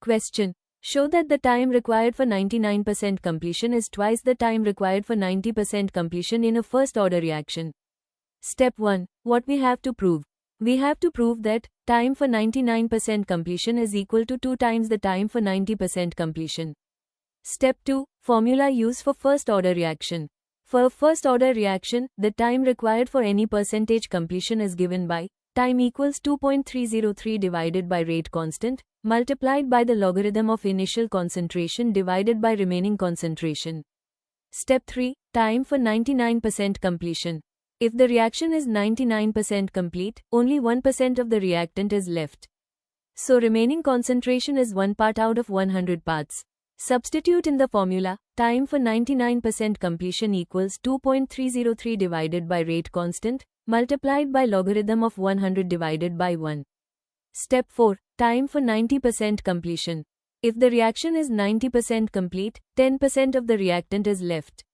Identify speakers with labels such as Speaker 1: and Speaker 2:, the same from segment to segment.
Speaker 1: Question. Show that the time required for 99% completion is twice the time required for 90% completion in a first-order reaction. Step 1. What we have to prove? We have to prove that time for 99% completion is equal to 2 times the time for 90% completion. Step 2. Formula used for first-order reaction. For a first-order reaction, the time required for any percentage completion is given by time equals 2.303 divided by rate constant, multiplied by the logarithm of initial concentration divided by remaining concentration. Step 3. Time for 99% completion. If the reaction is 99% complete, only 1% of the reactant is left. So remaining concentration is 1 part out of 100 parts. Substitute in the formula, time for 99% completion equals 2.303 divided by rate constant, multiplied by logarithm of 100 divided by 1. Step 4. Time for 90% completion. If the reaction is 90% complete, 10% of the reactant is left.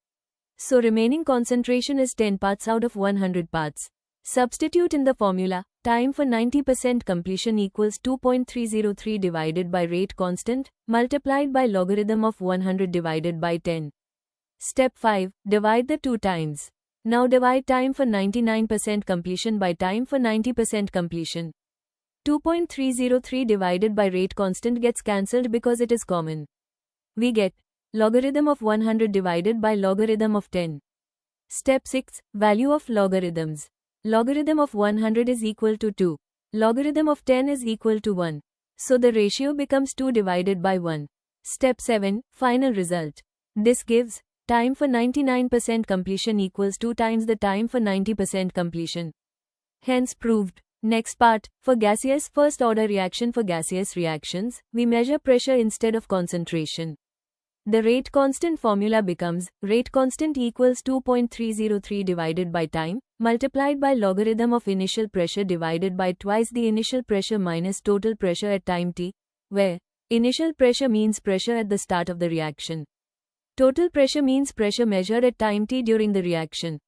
Speaker 1: So remaining concentration is 10 parts out of 100 parts. Substitute in the formula, time for 90% completion equals 2.303 divided by rate constant, multiplied by logarithm of 100 divided by 10. Step 5. Divide the two times. Now divide time for 99% completion by time for 90% completion. 2.303 divided by rate constant gets cancelled because it is common. We get logarithm of 100 divided by logarithm of 10. Step 6. Value of logarithms. Logarithm of 100 is equal to 2. Logarithm of 10 is equal to 1. So the ratio becomes 2 divided by 1. Step 7. Final result. This gives time for 99% completion equals 2 times the time for 90% completion. Hence proved. Next part. For gaseous first order reaction. For gaseous reactions, we measure pressure instead of concentration. The rate constant formula becomes rate constant equals 2.303 divided by time, multiplied by logarithm of initial pressure divided by twice the initial pressure minus total pressure at time t, where initial pressure means pressure at the start of the reaction. Total pressure means pressure measured at time t during the reaction.